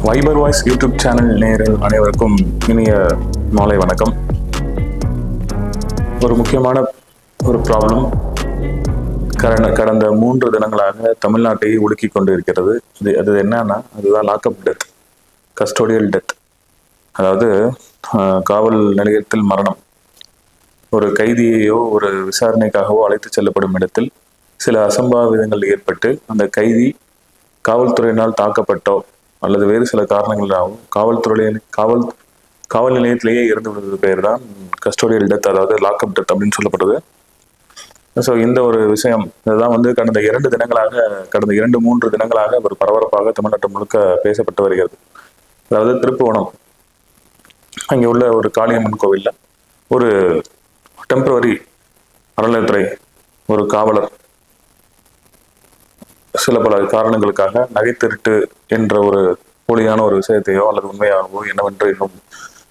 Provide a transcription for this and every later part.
Wiper voice YouTube channel நேயர்கள் அனைவருக்கும் இனிய மாலை வணக்கம். ஒரு முக்கியமான ஒரு ப்ராப்ளம் கடந்த 3 தினங்களாக தமிழ்நாட்டை உலுக்கி கொண்டு இருக்கிறது. அது என்னன்னா, அதுதான் லாக்அப் டெத், கஸ்டோடியல் டெத். அதாவது காவல் நிலையத்தில் மரணம். ஒரு கைதியையோ ஒரு விசாரணைக்காகவோ அழைத்து செல்லப்படும் இடத்தில் சில அசம்பாவிதங்கள் ஏற்பட்டு அந்த கைதி காவல்துறையினால் தாக்கப்பட்டோ அல்லது வேறு சில காரணங்களாகவும் காவல் நிலையத்திலேயே இறந்து விடுவது பேர் தான் கஸ்டோடியல் டெத், அதாவது லாக்அப் டெத் அப்படின்னு சொல்லப்படுது. ஸோ இந்த ஒரு விஷயம் இதுதான் கடந்த 2-3 தினங்களாக ஒரு பரபரப்பாக தமிழ்நாட்டு முழுக்க பேசப்பட்டு வருகிறது. அதாவது திருப்புவனம், அங்கே உள்ள ஒரு காளியம்மன் கோவில்ல ஒரு டெம்பரவரி அறநிலையத்துறை ஒரு காவலர் சில பல காரணங்களுக்காக நகை திருட்டு என்ற ஒரு போலியான ஒரு விஷயத்தையோ அல்லது உண்மையாகவோ என்னவென்று இன்னும்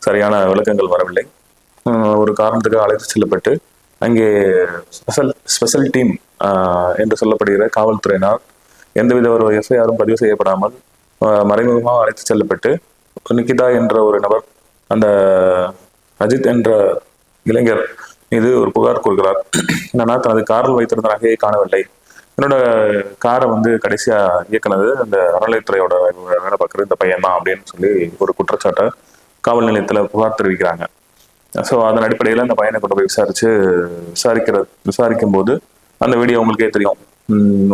சரியான விளக்கங்கள் வரவில்லை. ஒரு காரணத்துக்காக அழைத்து செல்லப்பட்டு அங்கே ஸ்பெஷல் டீம் என்று சொல்லப்படுகிற காவல்துறையினால் எந்தவித ஒரு எஃப்ஐஆரும் பதிவு செய்யப்படாமல் மறைமுகமாக அழைத்து செல்லப்பட்டு நிக்கிதா என்ற ஒரு நபர், அந்த அஜித் என்ற இளைஞர் மீது ஒரு புகார் கூறுகிறார். என்னன்னா, தனது காரில் வைத்திருந்த நகையை காணவில்லை, என்னோட காரை கடைசியா இயக்குனது அந்த அறநிலையத்துறையோட வேலை பார்க்குற இந்த பையன் தான் அப்படின்னு சொல்லி ஒரு குற்றச்சாட்டை காவல் நிலையத்துல புகார் தெரிவிக்கிறாங்க. ஸோ அதன் அடிப்படையில் அந்த பையனை கொண்டு போய் விசாரிக்கும் போது அந்த வீடியோ உங்களுக்கே தெரியும்.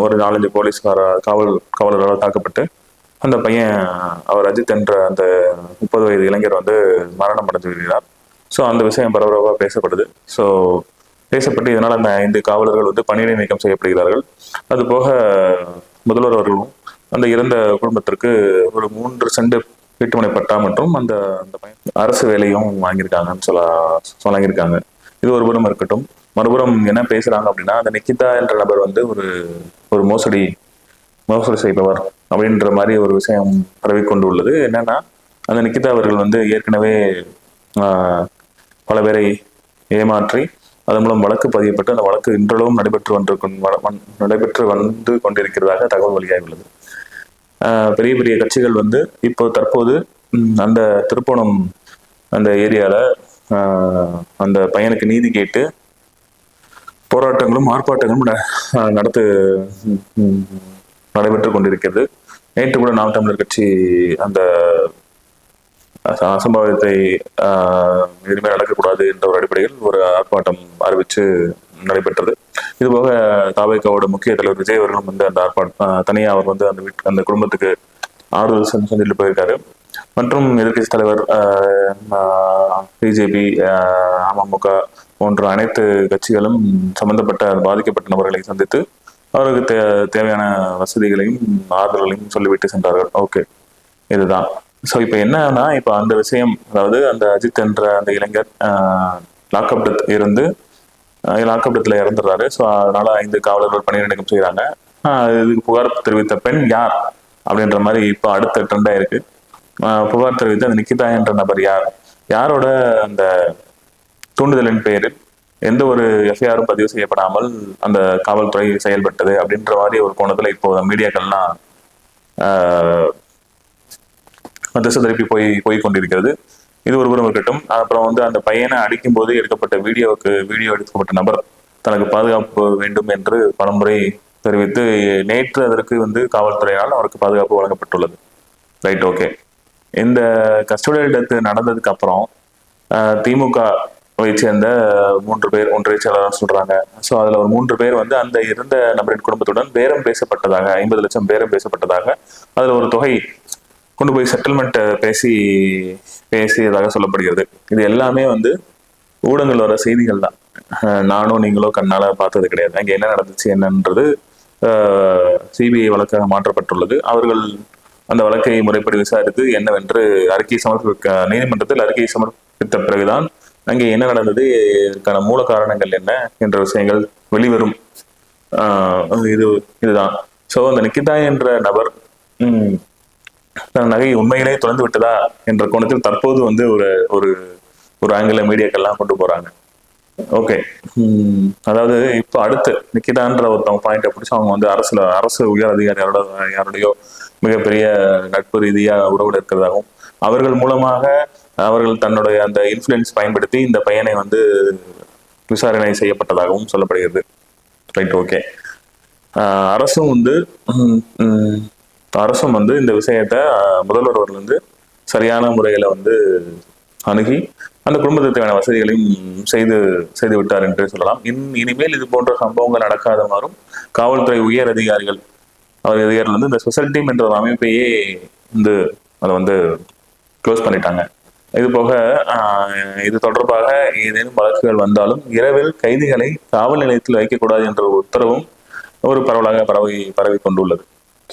ஒரு 4-5 காவலர்களால் தாக்கப்பட்டு அந்த பையன், அவர் அஜித் என்ற அந்த 30 வயது இளைஞர் மரணம் அடைந்து வருகிறார். ஸோ அந்த விஷயம் பரபரப்பாக பேசப்படுது. ஸோ பேசப்பட்டு இதனால் அந்த 5 காவலர்கள் பணியிடை நீக்கம் செய்யப்படுகிறார்கள். அது போக முதல்வர் அவர்களும் அந்த இறந்த குடும்பத்திற்கு ஒரு 3 சென்ட் வீட்டுமனை பட்டா மற்றும் அந்த அரசு வேலையும் வாங்கியிருக்காங்கன்னு சொல்லியிருக்காங்க. இது ஒரு புறம் இருக்கட்டும். மறுபுறம் என்ன பேசுறாங்க அப்படின்னா, அந்த நிக்கிதா என்ற நபர் ஒரு மோசடி செய்பவர் அப்படின்ற மாதிரி ஒரு விஷயம் பரவிக்கொண்டு உள்ளது. என்னன்னா, அந்த நிக்கிதா அவர்கள் ஏற்கனவே பல பேரை ஏமாற்றி அதன் மூலம் வழக்கு பதியப்பட்டு அந்த வழக்கு இன்றளவும் நடைபெற்று வந்து கொண்டிருக்கிறதாக தகவல் வெளியாகி உள்ளது. பெரிய பெரிய கட்சிகள் இப்போ தற்போது அந்த திருப்போணம் அந்த ஏரியால அந்த பையனுக்கு நீதி கேட்டு போராட்டங்களும் ஆர்ப்பாட்டங்களும் நடைபெற்று கொண்டிருக்கிறது. நேற்று கூட நாம் தமிழர் கட்சி அந்த அசம்பாவிதத்தை இனிமேல் நடக்கக்கூடாது என்ற ஒரு அடிப்படையில் ஒரு ஆர்ப்பாட்டம் அறிவிச்சு நடைபெற்றது. இதுபோக தாவேகாவோட முக்கிய தலைவர் விஜய் அவர்களும் அந்த ஆர்ப்பாட்டம் தனியாக அவர் அந்த குடும்பத்துக்கு ஆறுதல் செஞ்சுட்டு போயிருக்காரு. மற்றும் எதிர்கட்சி தலைவர் பிஜேபி, அமமுக போன்ற அனைத்து கட்சிகளும் சம்பந்தப்பட்ட பாதிக்கப்பட்ட நபர்களை சந்தித்து அவருக்கு தேவையான வசதிகளையும் ஆறுதல்களையும் சொல்லிவிட்டு சென்றார்கள். ஓகே, இதுதான். ஸோ இப்போ என்னன்னா, இப்போ அந்த விஷயம், அதாவது அந்த அஜித் என்ற அந்த இளைஞர் லாக்அப் டெத்தில் இறந்துடுறாரு. ஸோ அதனால 5 காவலர்கள் பணியிடை நீக்கம் செய்கிறாங்க. இதுக்கு புகார் தெரிவித்த பெண் யார் அப்படின்ற மாதிரி இப்போ அடுத்த ட்ரெண்டாக இருக்கு. புகார் தெரிவித்த அந்த நிக்கிதா என்ற நபர் யாரோட அந்த தூண்டுதலின் பெயரில் எந்த ஒரு எஃப்ஐஆரும் பதிவு செய்யப்படாமல் அந்த காவல்துறை செயல்பட்டது அப்படின்ற மாதிரி ஒரு கோணத்துல இப்போ மீடியாக்கள்லாம் திசை திருப்பி போய் கொண்டிருக்கிறது. இது ஒரு புறம் இருக்கட்டும். அப்புறம் அந்த பையனை அடிக்கும் போது வீடியோ எடுக்கப்பட்ட நபர் தனக்கு பாதுகாப்பு வேண்டும் என்று பலமுறை தெரிவித்து நேற்று அதற்கு காவல்துறையினால் அவருக்கு பாதுகாப்பு வழங்கப்பட்டுள்ளது. Right, okay. இந்த கஸ்டோடியல் டெத் நடந்ததுக்கு அப்புறம் திமுகவை சேர்ந்த 3 பேர் ஒன்றிய செயலாளர் சொல்றாங்க. ஸோ அதுல ஒரு 3 பேர் அந்த இறந்த நபரின் குடும்பத்துடன் பேரம் பேசப்பட்டதாக, 50 லட்சம் பேரம் பேசப்பட்டதாக, அதுல ஒரு தொகை கொண்டு போய் செட்டில்மெண்ட் பேசியதாக சொல்லப்படுகிறது. இது எல்லாமே ஊடகங்கள் வர செய்திகள் தான். நானும் நீங்களோ கண்ணால பார்த்தது கிடையாது. அங்கே என்ன நடந்துச்சு என்னன்றது சிபிஐ வழக்காக மாற்றப்பட்டுள்ளது. அவர்கள் அந்த வழக்கை முறைப்படி விசாரித்து என்னவென்று நீதிமன்றத்தில் அறிக்கை சமர்ப்பித்த பிறகுதான் அங்கே என்ன நடந்தது, இதற்கான மூல காரணங்கள் என்ன என்ற விஷயங்கள் வெளிவரும். இதுதான். ஸோ அந்த நிக்கிதா என்ற நபர் நகை உண்மையிலே தொலைந்து விட்டதா என்ற கோணத்தில் தற்போது ஒரு ஒரு ஆங்கில மீடியாக்கள்லாம் கொண்டு போறாங்க. ஓகே, அதாவது இப்போ அடுத்து நிக்கிதான்ற ஒருத்தவங்க பாயிண்ட பிடிச்சி அவங்க அரசு உயர் அதிகாரி யாரோடையோ மிகப்பெரிய நட்பு ரீதியா உறவுல இருக்கிறதாகவும், அவர்கள் மூலமாக அவர்கள் தன்னுடைய அந்த இன்ஃப்ளூயன்ஸ் பயன்படுத்தி இந்த பையனை வந்து விசாரணை செய்யப்பட்டதாகவும் சொல்லப்படுகிறது. Right, okay. அரசும் வந்து அரசும் வந்து இந்த விஷயத்த முதல்வர் அவர்கள் வந்து சரியான முறையில வந்து அணுகி அந்த குடும்பத்துக்கு தேவையான வசதிகளையும் செய்து செய்து விட்டார் என்று சொல்லலாம். இனிமேல் இது போன்ற சம்பவங்கள் நடக்காதவாறும் காவல்துறை உயர் அதிகாரிகள் அதிகாரிகள் வந்து இந்த சொசைட்டி என்ற ஒரு அமைப்பையே வந்து அதை வந்து க்ளோஸ் பண்ணிட்டாங்க. இது போக இது தொடர்பாக ஏதேனும் வழக்குகள் வந்தாலும் இரவில் கைதிகளை காவல் நிலையத்தில் வைக்கக்கூடாது என்ற ஒரு உத்தரவும் ஒரு பரவலாக பரவி கொண்டுள்ளது.